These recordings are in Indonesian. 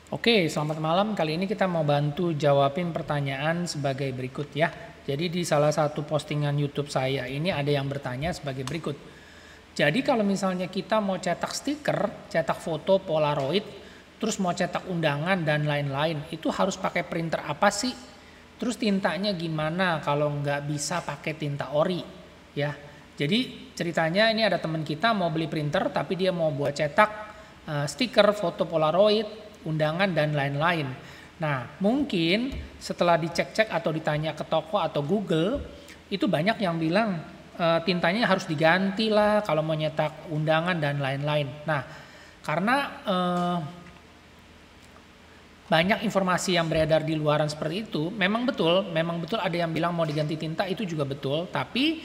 Oke, selamat malam. Kali ini kita mau bantu jawabin pertanyaan sebagai berikut ya. Jadi di salah satu postingan YouTube saya ini ada yang bertanya sebagai berikut. Jadi kalau misalnya kita mau cetak stiker, cetak foto Polaroid, terus mau cetak undangan dan lain-lain, itu harus pakai printer apa sih? Terus tintanya gimana kalau nggak bisa pakai tinta ori? Ya, jadi ceritanya ini ada teman kita mau beli printer tapi dia mau buat cetak stiker foto Polaroid, undangan dan lain-lain. Nah, mungkin setelah dicek-cek atau ditanya ke toko atau Google, itu banyak yang bilang tintanya harus diganti lah kalau mau nyetak undangan dan lain-lain. Nah, karena banyak informasi yang beredar di luaran seperti itu, memang betul ada yang bilang mau diganti tinta, itu juga betul, tapi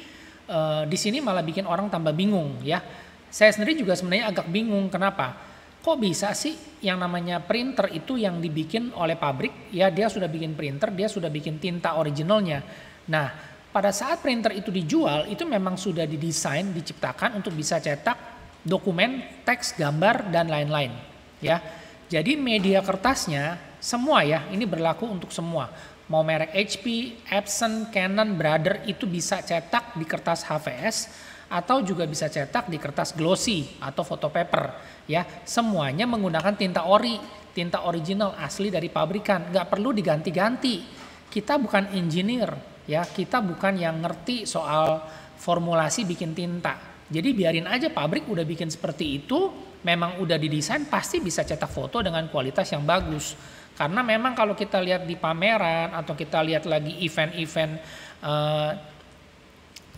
di sini malah bikin orang tambah bingung ya. Saya sendiri juga sebenarnya agak bingung, kenapa? Kok bisa sih yang namanya printer itu yang dibikin oleh pabrik, ya dia sudah bikin printer, dia sudah bikin tinta originalnya. Nah, pada saat printer itu dijual, itu memang sudah didesain, diciptakan untuk bisa cetak dokumen, teks, gambar, dan lain-lain. Ya, jadi media kertasnya semua ya, ini berlaku untuk semua. Mau merek HP, Epson, Canon, Brother itu bisa cetak di kertas HVS atau juga bisa cetak di kertas glossy atau photo paper. Ya, semuanya menggunakan tinta ori, tinta original asli dari pabrikan, nggak perlu diganti-ganti. Kita bukan engineer, ya, kita bukan yang ngerti soal formulasi bikin tinta. Jadi biarin aja pabrik udah bikin seperti itu, memang udah didesain pasti bisa cetak foto dengan kualitas yang bagus. Karena memang kalau kita lihat di pameran atau kita lihat lagi event-event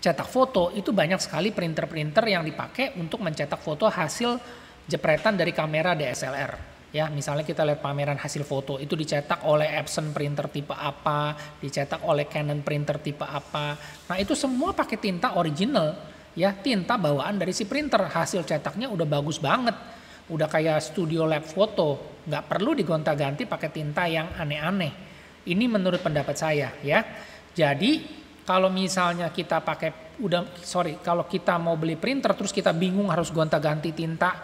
cetak foto, itu banyak sekali printer-printer yang dipakai untuk mencetak foto hasil jepretan dari kamera DSLR. Ya, misalnya kita lihat pameran hasil foto itu dicetak oleh Epson printer tipe apa, dicetak oleh Canon printer tipe apa. Nah, itu semua pakai tinta original, ya, tinta bawaan dari si printer. Hasil cetaknya udah bagus banget. Udah kayak studio lab foto, nggak perlu digonta-ganti pakai tinta yang aneh-aneh. Ini menurut pendapat saya, ya. Jadi kalau misalnya kita kalau kita mau beli printer terus kita bingung harus gonta-ganti tinta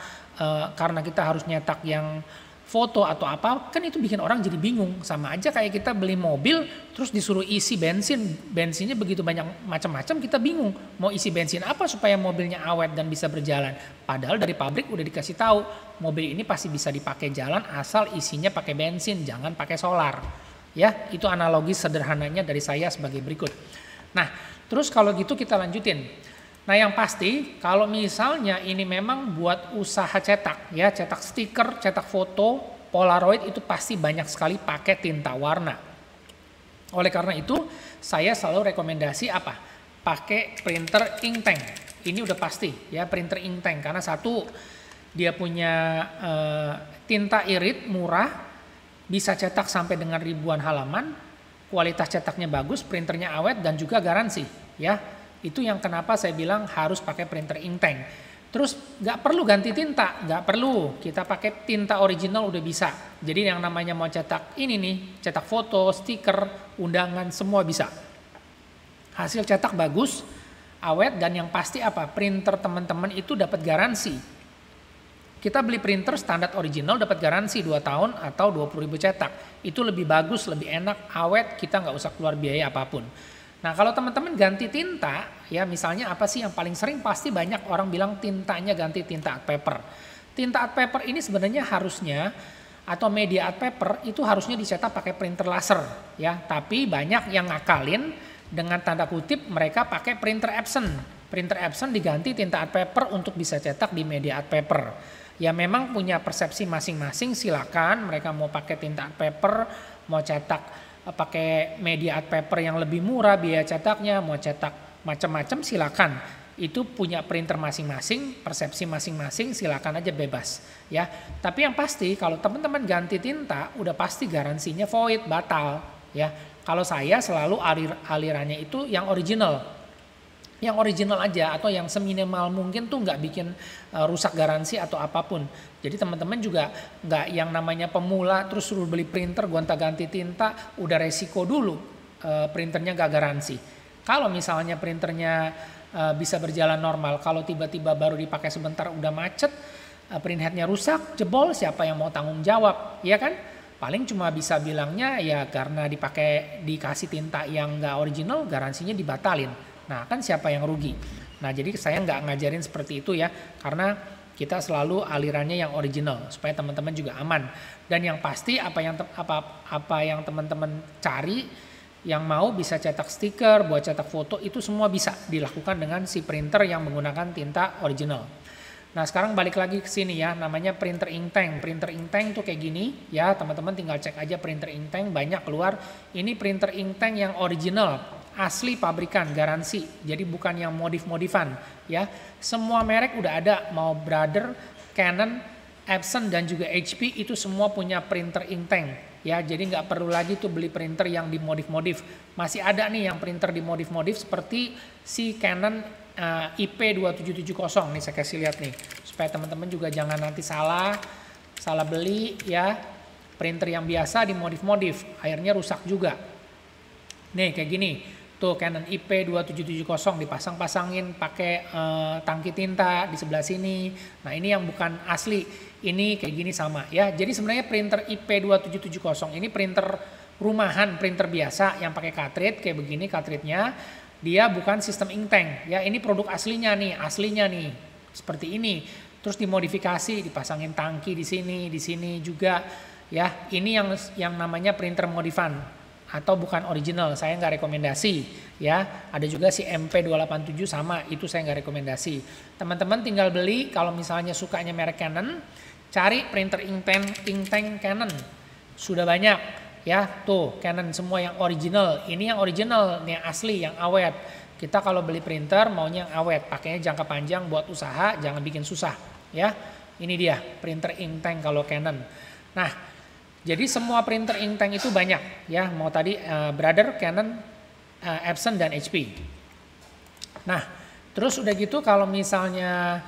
karena kita harus nyetak yang foto atau apa, kan itu bikin orang jadi bingung. Sama aja kayak kita beli mobil terus disuruh isi bensinnya begitu banyak macam-macam, kita bingung mau isi bensin apa supaya mobilnya awet dan bisa berjalan. Padahal dari pabrik udah dikasih tahu mobil ini pasti bisa dipakai jalan asal isinya pakai bensin, jangan pakai solar. Ya, itu analogi sederhananya dari saya sebagai berikut. Nah, terus kalau gitu kita lanjutin. Nah, yang pasti kalau misalnya ini memang buat usaha cetak, ya, cetak stiker, cetak foto, Polaroid itu pasti banyak sekali pakai tinta warna. Oleh karena itu, saya selalu rekomendasi apa? Pakai printer inktank. Ini udah pasti, ya, printer inktank karena satu dia punya tinta irit murah, bisa cetak sampai dengan ribuan halaman. Kualitas cetaknya bagus, printernya awet dan juga garansi, ya. Itu yang kenapa saya bilang harus pakai printer inktank. Terus nggak perlu ganti tinta, nggak perlu. Kita pakai tinta original udah bisa. Jadi yang namanya mau cetak ini nih, cetak foto, stiker, undangan semua bisa. Hasil cetak bagus, awet dan yang pasti apa? Printer teman-teman itu dapat garansi. Kita beli printer standar original dapat garansi 2 tahun atau 20.000 cetak. Itu lebih bagus, lebih enak, awet, kita nggak usah keluar biaya apapun. Nah, kalau teman-teman ganti tinta, ya misalnya apa sih yang paling sering? Pasti banyak orang bilang tintanya ganti tinta art paper. Tinta art paper ini sebenarnya harusnya atau media art paper itu harusnya dicetak pakai printer laser, ya. Tapi banyak yang ngakalin dengan tanda kutip mereka pakai printer Epson. Printer Epson diganti tinta art paper untuk bisa cetak di media art paper. Ya memang punya persepsi masing-masing, silakan mereka mau pakai tinta art paper, mau cetak pakai media art paper yang lebih murah biaya cetaknya, mau cetak macam-macam silakan. Itu punya printer masing-masing, persepsi masing-masing, silakan aja bebas, ya. Tapi yang pasti kalau teman-teman ganti tinta udah pasti garansinya void, batal, ya. Kalau saya selalu alirannya itu yang original. Yang original aja atau yang seminimal mungkin tuh nggak bikin rusak garansi atau apapun. Jadi teman-teman juga nggak yang namanya pemula terus suruh beli printer gonta-ganti tinta, udah resiko dulu printernya nggak garansi. Kalau misalnya printernya bisa berjalan normal, kalau tiba-tiba baru dipakai sebentar udah macet, printheadnya rusak, jebol, siapa yang mau tanggung jawab, ya kan? Paling cuma bisa bilangnya ya karena dikasih tinta yang nggak original, garansinya dibatalin. Nah kan siapa yang rugi? Nah jadi saya nggak ngajarin seperti itu ya, karena kita selalu alirannya yang original supaya teman-teman juga aman. Dan yang pasti apa yang teman-teman cari, yang mau bisa cetak stiker, buat cetak foto, itu semua bisa dilakukan dengan si printer yang menggunakan tinta original. Nah sekarang balik lagi ke sini ya, namanya printer ink tank. Printer ink tank tuh kayak gini ya, teman-teman tinggal cek aja printer ink tank, banyak keluar. Ini printer ink tank yang original, asli pabrikan, garansi. Jadi bukan yang modif-modifan ya. Semua merek udah ada, mau Brother, Canon, Epson dan juga HP itu semua punya printer ink tank ya. Jadi nggak perlu lagi tuh beli printer yang dimodif-modif. Masih ada nih yang printer dimodif-modif seperti si Canon IP2770 nih, saya kasih lihat nih supaya teman-teman juga jangan nanti salah beli ya, printer yang biasa dimodif-modif akhirnya rusak juga. Nih kayak gini tuh, Canon IP2770 dipasang-pasangin pakai tangki tinta di sebelah sini. Nah ini yang bukan asli, ini kayak gini sama ya. Jadi sebenarnya printer IP2770 ini printer rumahan, printer biasa yang pakai cartridge kayak begini cartridge-nya. Dia bukan sistem ink tank ya, ini produk aslinya nih seperti ini. Terus dimodifikasi, dipasangin tangki di sini juga ya. Ini yang namanya printer modifan atau bukan original, saya nggak rekomendasi ya. Ada juga si MP287 sama, itu saya nggak rekomendasi. Teman-teman tinggal beli kalau misalnya sukanya merek Canon, cari printer ink tank Canon, sudah banyak. Ya tuh Canon semua yang original, ini yang original, yang asli, yang awet. Kita kalau beli printer maunya yang awet, pakainya jangka panjang buat usaha, jangan bikin susah ya. Ini dia printer ink tank kalau Canon. Nah jadi semua printer ink tank itu banyak ya, mau tadi Brother, Canon, Epson dan HP. Nah terus udah gitu kalau misalnya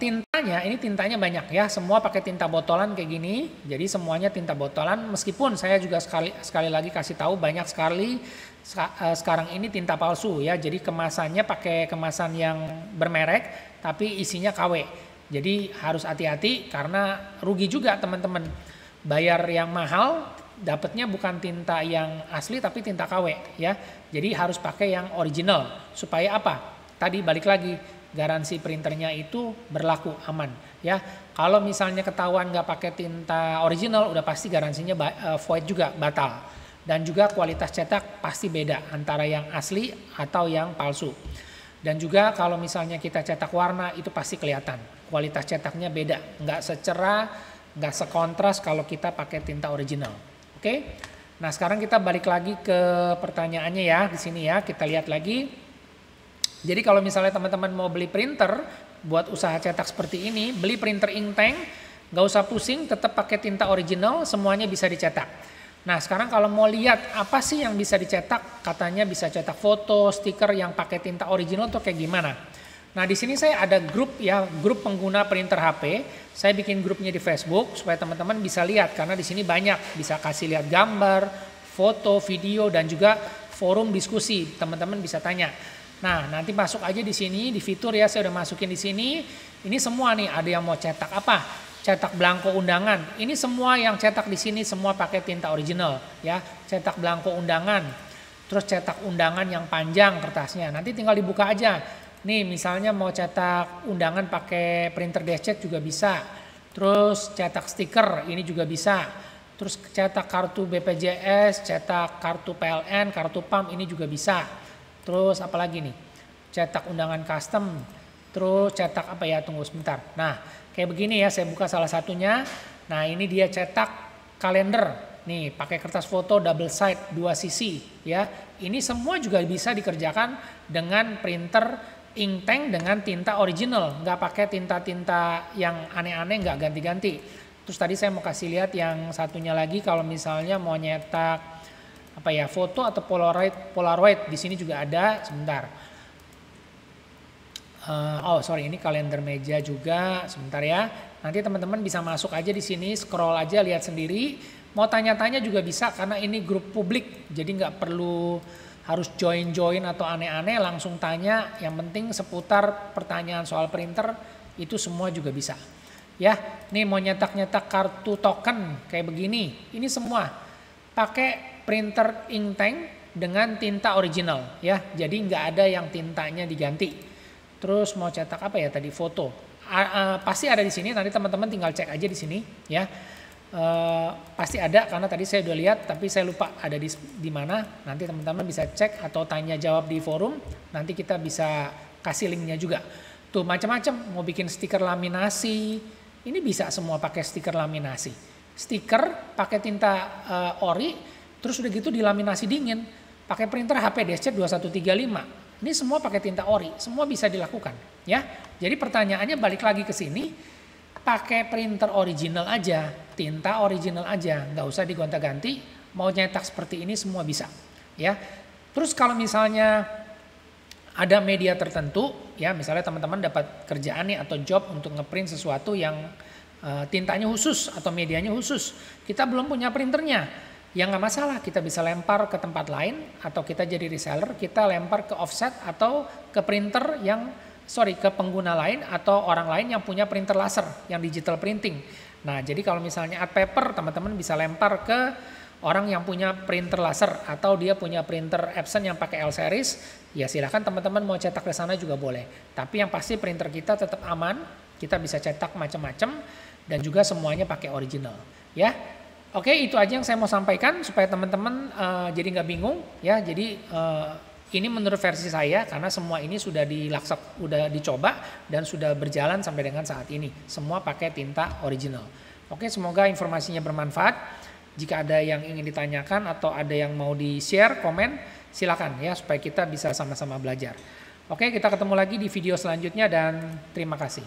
tintanya, ini tintanya banyak ya, semua pakai tinta botolan kayak gini. Jadi semuanya tinta botolan, meskipun saya juga sekali lagi kasih tahu banyak sekali sekarang ini tinta palsu ya. Jadi kemasannya pakai kemasan yang bermerek tapi isinya KW. Jadi harus hati-hati karena rugi juga teman-teman. Bayar yang mahal dapatnya bukan tinta yang asli tapi tinta KW ya. Jadi harus pakai yang original supaya apa? Tadi balik lagi, garansi printernya itu berlaku aman ya. Kalau misalnya ketahuan nggak pakai tinta original, udah pasti garansinya void juga, batal. Dan juga kualitas cetak pasti beda antara yang asli atau yang palsu. Dan juga kalau misalnya kita cetak warna itu pasti kelihatan kualitas cetaknya beda, nggak secerah, nggak sekontras kalau kita pakai tinta original. Oke? Nah sekarang kita balik lagi ke pertanyaannya ya, di sini ya kita lihat lagi. Jadi kalau misalnya teman-teman mau beli printer buat usaha cetak seperti ini, beli printer ink tank, nggak usah pusing, tetap pakai tinta original, semuanya bisa dicetak. Nah sekarang kalau mau lihat apa sih yang bisa dicetak, katanya bisa cetak foto, stiker yang pakai tinta original tuh kayak gimana. Nah di sini saya ada grup ya, grup pengguna printer HP. Saya bikin grupnya di Facebook supaya teman-teman bisa lihat, karena di sini banyak, bisa kasih lihat gambar, foto, video dan juga forum diskusi, teman-teman bisa tanya. Nah, nanti masuk aja di sini di fitur ya, saya udah masukin di sini. Ini semua nih, ada yang mau cetak apa? Cetak belangko undangan. Ini semua yang cetak di sini semua pakai tinta original ya. Cetak belangko undangan. Terus cetak undangan yang panjang kertasnya. Nanti tinggal dibuka aja. Nih, misalnya mau cetak undangan pakai printer dashjet juga bisa. Terus cetak stiker ini juga bisa. Terus cetak kartu BPJS, cetak kartu PLN, kartu PAM ini juga bisa. Terus apalagi nih, cetak undangan custom, terus cetak apa ya, tunggu sebentar. Nah kayak begini ya, saya buka salah satunya. Nah ini dia cetak kalender, nih pakai kertas foto double side 2 sisi ya. Ini semua juga bisa dikerjakan dengan printer ink tank dengan tinta original, nggak pakai tinta-tinta yang aneh-aneh, nggak ganti-ganti. Terus tadi saya mau kasih lihat yang satunya lagi, kalau misalnya mau nyetak apa ya, foto atau polaroid di sini juga ada. Sebentar, ini kalender meja juga, sebentar ya. Nanti teman-teman bisa masuk aja di sini, scroll aja, lihat sendiri. Mau tanya-tanya juga bisa karena ini grup publik, jadi nggak perlu harus join atau aneh-aneh, langsung tanya. Yang penting seputar pertanyaan soal printer itu semua juga bisa Ya, nih mau nyetak-nyetak kartu token kayak begini, ini semua pakai printer ink tank dengan tinta original ya. Jadi nggak ada yang tintanya diganti. Terus mau cetak apa ya tadi, foto. Pasti ada di sini, nanti teman-teman tinggal cek aja di sini ya. Pasti ada karena tadi saya udah lihat, tapi saya lupa ada di mana. Nanti teman-teman bisa cek atau tanya jawab di forum. Nanti kita bisa kasih linknya juga. Tuh macam-macam, mau bikin stiker laminasi, ini bisa semua pakai stiker laminasi. Stiker pakai tinta ori, terus udah gitu dilaminasi dingin. Pakai printer HP DSC 2135. Ini semua pakai tinta ori, semua bisa dilakukan ya. Jadi pertanyaannya balik lagi ke sini, pakai printer original aja, tinta original aja, nggak usah digonta-ganti. Mau nyetak seperti ini semua bisa ya. Terus kalau misalnya ada media tertentu ya, misalnya teman-teman dapat kerjaan nih atau job untuk ngeprint sesuatu yang tintanya khusus atau medianya khusus, kita belum punya printernya, ya nggak masalah, kita bisa lempar ke tempat lain atau kita jadi reseller, kita lempar ke offset atau ke printer ke pengguna lain atau orang lain yang punya printer laser yang digital printing. Nah jadi kalau misalnya art paper, teman-teman bisa lempar ke orang yang punya printer laser atau dia punya printer Epson yang pakai L series, ya silahkan teman-teman mau cetak ke sana juga boleh. Tapi yang pasti printer kita tetap aman, kita bisa cetak macam-macam dan juga semuanya pakai original. Ya, oke itu aja yang saya mau sampaikan supaya teman-teman jadi nggak bingung. Ya, jadi ini menurut versi saya karena semua ini sudah udah dicoba dan sudah berjalan sampai dengan saat ini. Semua pakai tinta original. Oke, semoga informasinya bermanfaat. Jika ada yang ingin ditanyakan atau ada yang mau di-share, komen, silakan ya supaya kita bisa sama-sama belajar. Oke, kita ketemu lagi di video selanjutnya dan terima kasih.